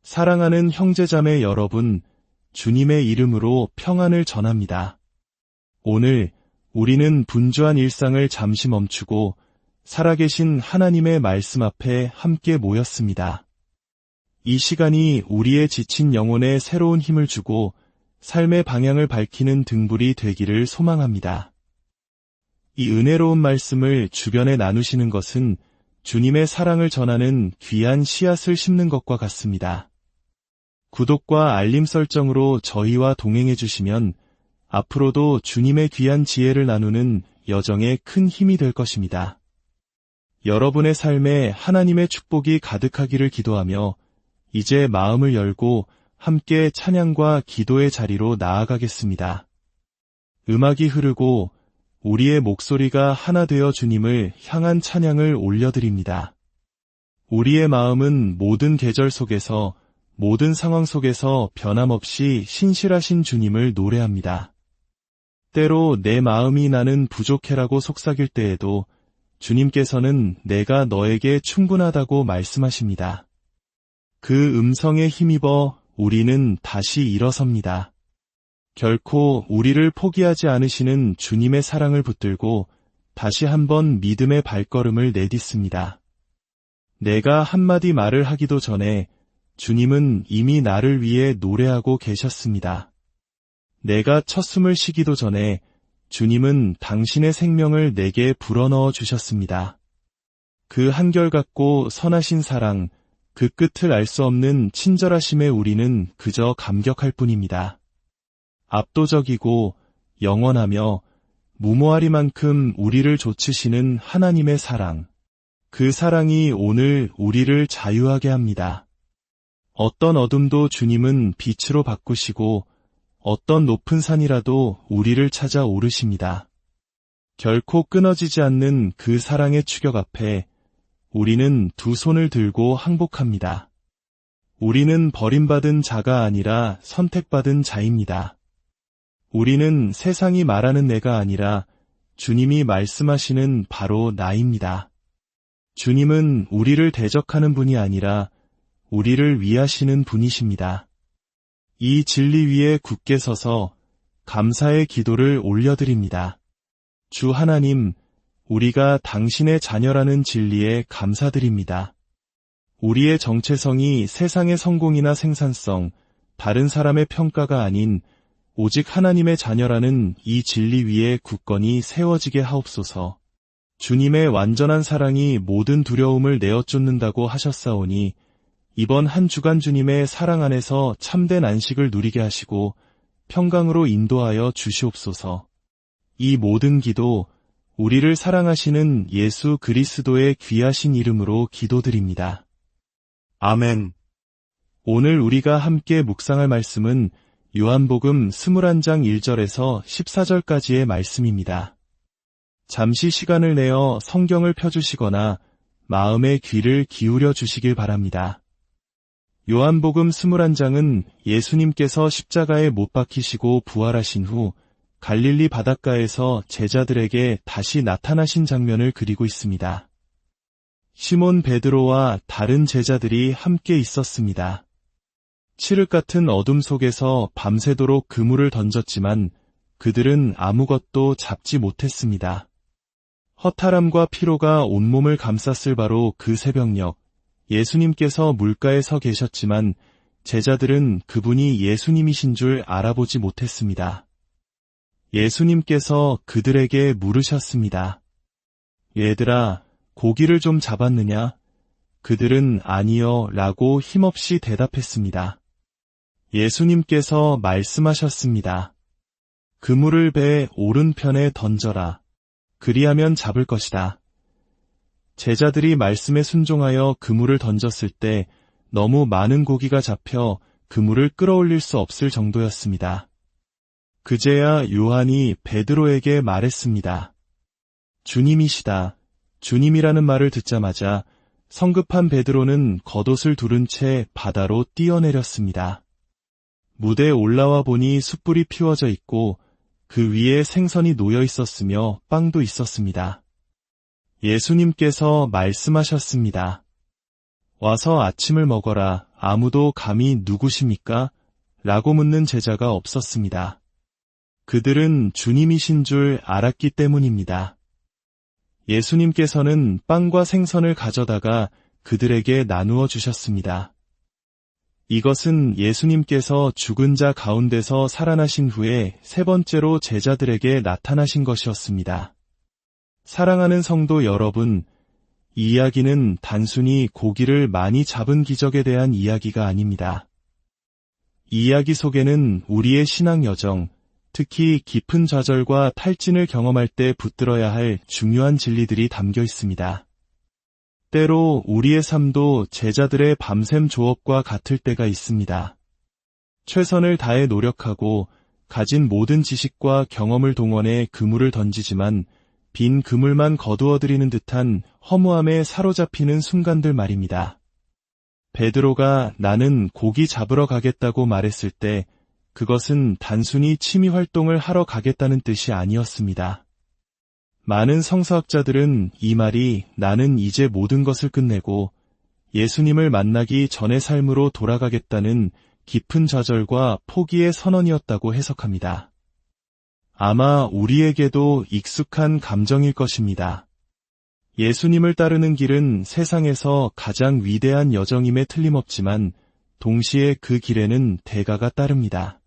사랑하는 형제자매 여러분, 주님의 이름으로 평안을 전합니다. 오늘 우리는 분주한 일상을 잠시 멈추고 살아계신 하나님의 말씀 앞에 함께 모였습니다. 이 시간이 우리의 지친 영혼에 새로운 힘을 주고 삶의 방향을 밝히는 등불이 되기를 소망합니다. 이 은혜로운 말씀을 주변에 나누시는 것은 주님의 사랑을 전하는 귀한 씨앗을 심는 것과 같습니다. 구독과 알림 설정으로 저희와 동행해 주시면 앞으로도 주님의 귀한 지혜를 나누는 여정에 큰 힘이 될 것입니다. 여러분의 삶에 하나님의 축복이 가득하기를 기도하며 이제 마음을 열고 함께 찬양과 기도의 자리로 나아가겠습니다. 음악이 흐르고 우리의 목소리가 하나 되어 주님을 향한 찬양을 올려드립니다. 우리의 마음은 모든 계절 속에서 모든 상황 속에서 변함없이 신실하신 주님을 노래합니다. 때로 내 마음이 나는 부족해라고 속삭일 때에도 주님께서는 내가 너에게 충분하다고 말씀하십니다. 그 음성에 힘입어 우리는 다시 일어섭니다. 결코 우리를 포기하지 않으시는 주님의 사랑을 붙들고 다시 한번 믿음의 발걸음을 내딛습니다. 내가 한마디 말을 하기도 전에 주님은 이미 나를 위해 노래하고 계셨습니다. 내가 첫 숨을 쉬기도 전에 주님은 당신의 생명을 내게 불어넣어 주셨습니다. 그 한결같고 선하신 사랑, 그 끝을 알 수 없는 친절하심에 우리는 그저 감격할 뿐입니다. 압도적이고 영원하며 무모하리만큼 우리를 좇으시는 하나님의 사랑, 그 사랑이 오늘 우리를 자유하게 합니다. 어떤 어둠도 주님은 빛으로 바꾸시고 어떤 높은 산이라도 우리를 찾아 오르십니다. 결코 끊어지지 않는 그 사랑의 추격 앞에 우리는 두 손을 들고 항복합니다. 우리는 버림받은 자가 아니라 선택받은 자입니다. 우리는 세상이 말하는 내가 아니라 주님이 말씀하시는 바로 나입니다. 주님은 우리를 대적하는 분이 아니라 우리를 위하시는 분이십니다. 이 진리 위에 굳게 서서 감사의 기도를 올려드립니다. 주 하나님, 우리가 당신의 자녀라는 진리에 감사드립니다. 우리의 정체성이 세상의 성공이나 생산성, 다른 사람의 평가가 아닌 오직 하나님의 자녀라는 이 진리 위에 굳건히 세워지게 하옵소서. 주님의 완전한 사랑이 모든 두려움을 내어쫓는다고 하셨사오니 이번 한 주간 주님의 사랑 안에서 참된 안식을 누리게 하시고 평강으로 인도하여 주시옵소서. 이 모든 기도 우리를 사랑하시는 예수 그리스도의 귀하신 이름으로 기도드립니다. 아멘. 오늘 우리가 함께 묵상할 말씀은 요한복음 21장 1절에서 14절까지의 말씀입니다. 잠시 시간을 내어 성경을 펴주시거나 마음의 귀를 기울여 주시길 바랍니다. 요한복음 21장은 예수님께서 십자가에 못 박히시고 부활하신 후 갈릴리 바닷가에서 제자들에게 다시 나타나신 장면을 그리고 있습니다. 시몬 베드로와 다른 제자들이 함께 있었습니다. 칠흑 같은 어둠 속에서 밤새도록 그물을 던졌지만 그들은 아무것도 잡지 못했습니다. 허탈함과 피로가 온몸을 감쌌을 바로 그 새벽녘, 예수님께서 물가에 서 계셨지만 제자들은 그분이 예수님이신 줄 알아보지 못했습니다. 예수님께서 그들에게 물으셨습니다. 얘들아, 고기를 좀 잡았느냐? 그들은 아니요 라고 힘없이 대답했습니다. 예수님께서 말씀하셨습니다. 그물을 배 오른편에 던져라. 그리하면 잡을 것이다. 제자들이 말씀에 순종하여 그물을 던졌을 때 너무 많은 고기가 잡혀 그물을 끌어올릴 수 없을 정도였습니다. 그제야 요한이 베드로에게 말했습니다. 주님이시다. 주님이라는 말을 듣자마자 성급한 베드로는 겉옷을 두른 채 바다로 뛰어내렸습니다. 무대에 올라와 보니 숯불이 피워져 있고 그 위에 생선이 놓여 있었으며 빵도 있었습니다. 예수님께서 말씀하셨습니다. 와서 아침을 먹어라. 아무도 감히 누구십니까? 라고 묻는 제자가 없었습니다. 그들은 주님이신 줄 알았기 때문입니다. 예수님께서는 빵과 생선을 가져다가 그들에게 나누어 주셨습니다. 이것은 예수님께서 죽은 자 가운데서 살아나신 후에 세 번째로 제자들에게 나타나신 것이었습니다. 사랑하는 성도 여러분, 이 이야기는 단순히 고기를 많이 잡은 기적에 대한 이야기가 아닙니다. 이 이야기 속에는 우리의 신앙 여정, 특히 깊은 좌절과 탈진을 경험할 때 붙들어야 할 중요한 진리들이 담겨 있습니다. 때로 우리의 삶도 제자들의 밤샘 조업과 같을 때가 있습니다. 최선을 다해 노력하고 가진 모든 지식과 경험을 동원해 그물을 던지지만 빈 그물만 거두어들이는 듯한 허무함에 사로잡히는 순간들 말입니다. 베드로가 나는 고기 잡으러 가겠다고 말했을 때 그것은 단순히 취미 활동을 하러 가겠다는 뜻이 아니었습니다. 많은 성서학자들은 이 말이 나는 이제 모든 것을 끝내고 예수님을 만나기 전의 삶으로 돌아가겠다는 깊은 좌절과 포기의 선언이었다고 해석합니다. 아마 우리에게도 익숙한 감정일 것입니다. 예수님을 따르는 길은 세상에서 가장 위대한 여정임에 틀림없지만 동시에 그 길에는 대가가 따릅니다.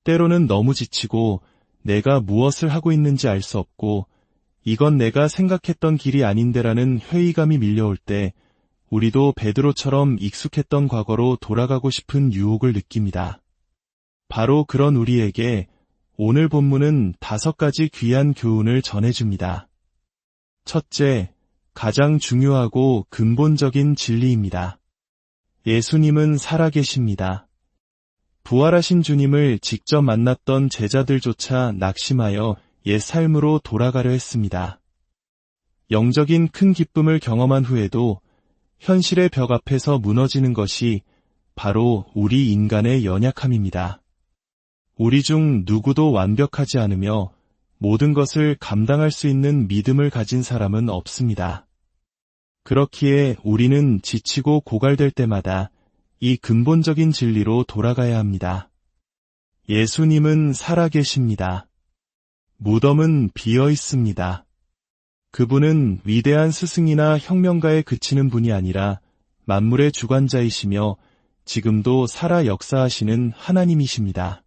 때로는 너무 지치고 내가 무엇을 하고 있는지 알 수 없고 이건 내가 생각했던 길이 아닌데라는 회의감이 밀려올 때 우리도 베드로처럼 익숙했던 과거로 돌아가고 싶은 유혹을 느낍니다. 바로 그런 우리에게 오늘 본문은 5가지 귀한 교훈을 전해줍니다. 첫째, 가장 중요하고 근본적인 진리입니다. 예수님은 살아계십니다. 부활하신 주님을 직접 만났던 제자들조차 낙심하여 옛 삶으로 돌아가려 했습니다. 영적인 큰 기쁨을 경험한 후에도 현실의 벽 앞에서 무너지는 것이 바로 우리 인간의 연약함입니다. 우리 중 누구도 완벽하지 않으며 모든 것을 감당할 수 있는 믿음을 가진 사람은 없습니다. 그렇기에 우리는 지치고 고갈될 때마다 이 근본적인 진리로 돌아가야 합니다. 예수님은 살아계십니다. 무덤은 비어 있습니다. 그분은 위대한 스승이나 혁명가에 그치는 분이 아니라 만물의 주관자이시며 지금도 살아 역사하시는 하나님이십니다.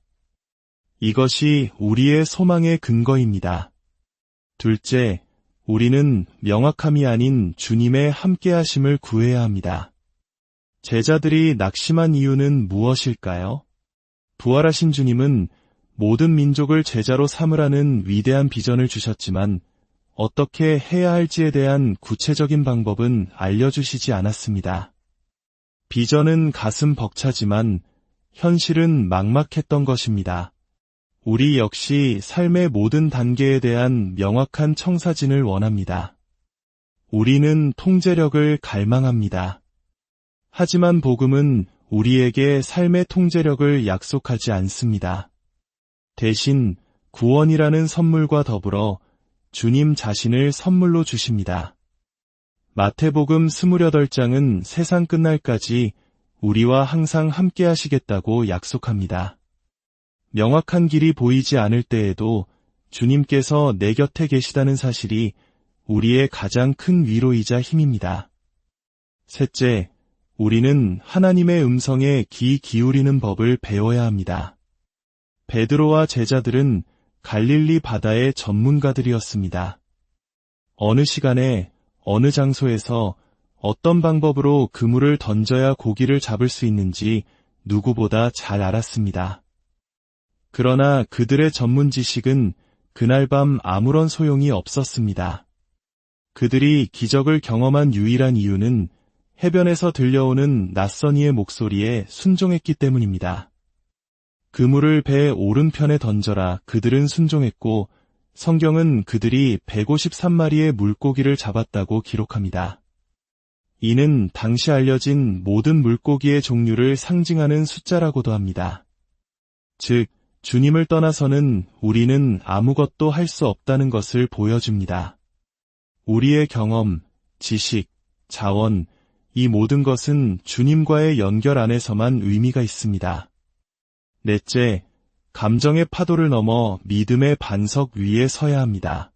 이것이 우리의 소망의 근거입니다. 둘째, 우리는 명확함이 아닌 주님의 함께하심을 구해야 합니다. 제자들이 낙심한 이유는 무엇일까요? 부활하신 주님은 모든 민족을 제자로 삼으라는 위대한 비전을 주셨지만 어떻게 해야 할지에 대한 구체적인 방법은 알려주시지 않았습니다. 비전은 가슴 벅차지만 현실은 막막했던 것입니다. 우리 역시 삶의 모든 단계에 대한 명확한 청사진을 원합니다. 우리는 통제력을 갈망합니다. 하지만 복음은 우리에게 삶의 통제력을 약속하지 않습니다. 대신 구원이라는 선물과 더불어 주님 자신을 선물로 주십니다. 마태복음 28장은 세상 끝날까지 우리와 항상 함께 하시겠다고 약속합니다. 명확한 길이 보이지 않을 때에도 주님께서 내 곁에 계시다는 사실이 우리의 가장 큰 위로이자 힘입니다. 셋째, 우리는 하나님의 음성에 귀 기울이는 법을 배워야 합니다. 베드로와 제자들은 갈릴리 바다의 전문가들이었습니다. 어느 시간에, 어느 장소에서 어떤 방법으로 그물을 던져야 고기를 잡을 수 있는지 누구보다 잘 알았습니다. 그러나 그들의 전문 지식은 그날 밤 아무런 소용이 없었습니다. 그들이 기적을 경험한 유일한 이유는 해변에서 들려오는 낯선 이의 목소리에 순종했기 때문입니다. 그물을 배 오른편에 던져라 그들은 순종했고 성경은 그들이 153마리의 물고기를 잡았다고 기록합니다. 이는 당시 알려진 모든 물고기의 종류를 상징하는 숫자라고도 합니다. 즉, 주님을 떠나서는 우리는 아무것도 할 수 없다는 것을 보여줍니다. 우리의 경험, 지식, 자원, 이 모든 것은 주님과의 연결 안에서만 의미가 있습니다. 넷째, 감정의 파도를 넘어 믿음의 반석 위에 서야 합니다.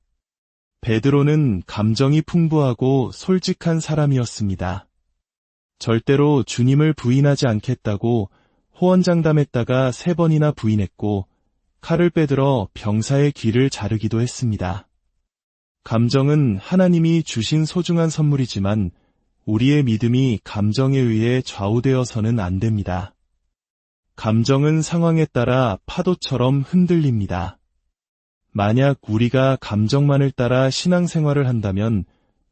베드로는 감정이 풍부하고 솔직한 사람이었습니다. 절대로 주님을 부인하지 않겠다고 호언장담했다가 3번이나 부인했고 칼을 빼들어 병사의 귀를 자르기도 했습니다. 감정은 하나님이 주신 소중한 선물이지만 우리의 믿음이 감정에 의해 좌우되어서는 안 됩니다. 감정은 상황에 따라 파도처럼 흔들립니다. 만약 우리가 감정만을 따라 신앙생활을 한다면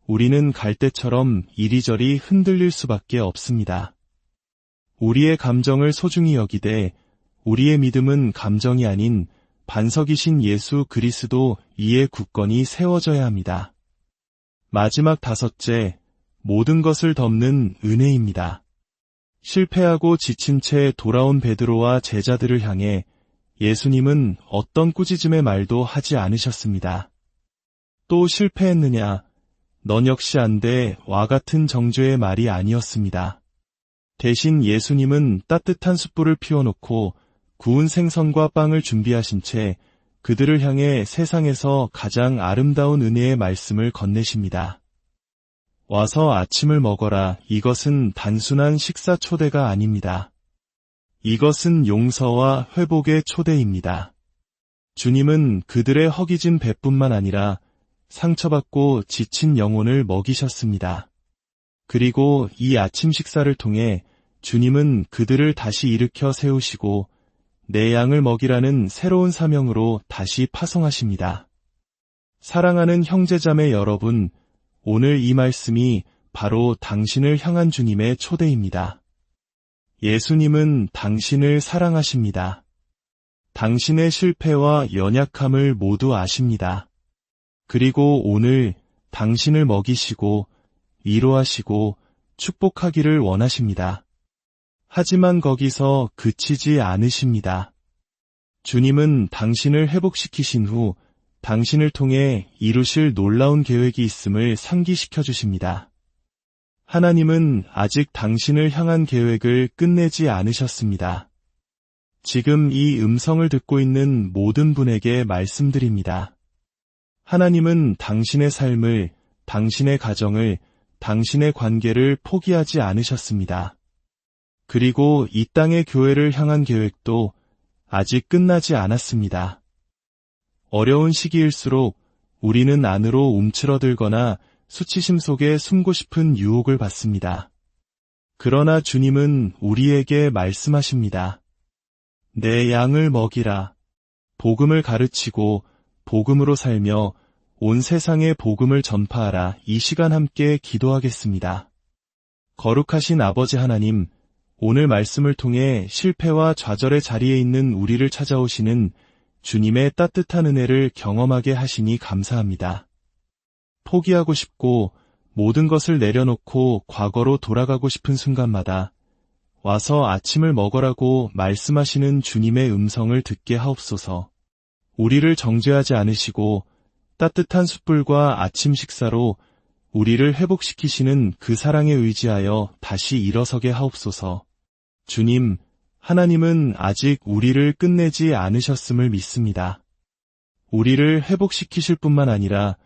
우리는 갈대처럼 이리저리 흔들릴 수밖에 없습니다. 우리의 감정을 소중히 여기되 우리의 믿음은 감정이 아닌 반석이신 예수 그리스도 이에 굳건히 세워져야 합니다. 마지막 5째, 모든 것을 덮는 은혜입니다. 실패하고 지친 채 돌아온 베드로와 제자들을 향해 예수님은 어떤 꾸짖음의 말도 하지 않으셨습니다. 또 실패했느냐? 넌 역시 안 돼. 와 같은 정죄의 말이 아니었습니다. 대신 예수님은 따뜻한 숯불을 피워놓고 구운 생선과 빵을 준비하신 채 그들을 향해 세상에서 가장 아름다운 은혜의 말씀을 건네십니다. 와서 아침을 먹어라. 이것은 단순한 식사 초대가 아닙니다. 이것은 용서와 회복의 초대입니다. 주님은 그들의 허기진 배뿐만 아니라 상처받고 지친 영혼을 먹이셨습니다. 그리고 이 아침 식사를 통해 주님은 그들을 다시 일으켜 세우시고 내 양을 먹이라는 새로운 사명으로 다시 파송하십니다. 사랑하는 형제자매 여러분, 오늘 이 말씀이 바로 당신을 향한 주님의 초대입니다. 예수님은 당신을 사랑하십니다. 당신의 실패와 연약함을 모두 아십니다. 그리고 오늘 당신을 먹이시고 위로하시고 축복하기를 원하십니다. 하지만 거기서 그치지 않으십니다. 주님은 당신을 회복시키신 후 당신을 통해 이루실 놀라운 계획이 있음을 상기시켜 주십니다. 하나님은 아직 당신을 향한 계획을 끝내지 않으셨습니다. 지금 이 음성을 듣고 있는 모든 분에게 말씀드립니다. 하나님은 당신의 삶을, 당신의 가정을, 당신의 관계를 포기하지 않으셨습니다. 그리고 이 땅의 교회를 향한 계획도 아직 끝나지 않았습니다. 어려운 시기일수록 우리는 안으로 움츠러들거나 수치심 속에 숨고 싶은 유혹을 받습니다. 그러나 주님은 우리에게 말씀하십니다. 내 양을 먹이라. 복음을 가르치고 복음으로 살며 온 세상에 복음을 전파하라. 이 시간 함께 기도하겠습니다. 거룩하신 아버지 하나님, 오늘 말씀을 통해 실패와 좌절의 자리에 있는 우리를 찾아오시는 주님의 따뜻한 은혜를 경험하게 하시니 감사합니다. 포기하고 싶고 모든 것을 내려놓고 과거로 돌아가고 싶은 순간마다 와서 아침을 먹으라고 말씀하시는 주님의 음성을 듣게 하옵소서. 우리를 정죄하지 않으시고 따뜻한 숯불과 아침 식사로 우리를 회복시키시는 그 사랑에 의지하여 다시 일어서게 하옵소서. 주님, 하나님은 아직 우리를 끝내지 않으셨음을 믿습니다. 우리를 회복시키실 뿐만 아니라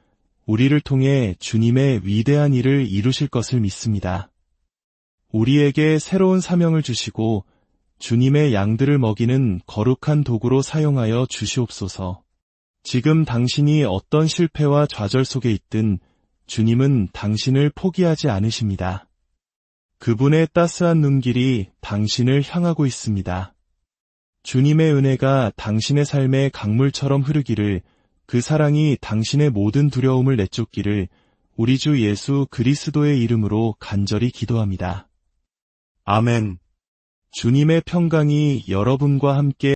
우리를 통해 주님의 위대한 일을 이루실 것을 믿습니다. 우리에게 새로운 사명을 주시고 주님의 양들을 먹이는 거룩한 도구로 사용하여 주시옵소서. 지금 당신이 어떤 실패와 좌절 속에 있든 주님은 당신을 포기하지 않으십니다. 그분의 따스한 눈길이 당신을 향하고 있습니다. 주님의 은혜가 당신의 삶의 강물처럼 흐르기를, 그 사랑이 당신의 모든 두려움을 내쫓기를 우리 주 예수 그리스도의 이름으로 간절히 기도합니다. 아멘. 주님의 평강이 여러분과 함께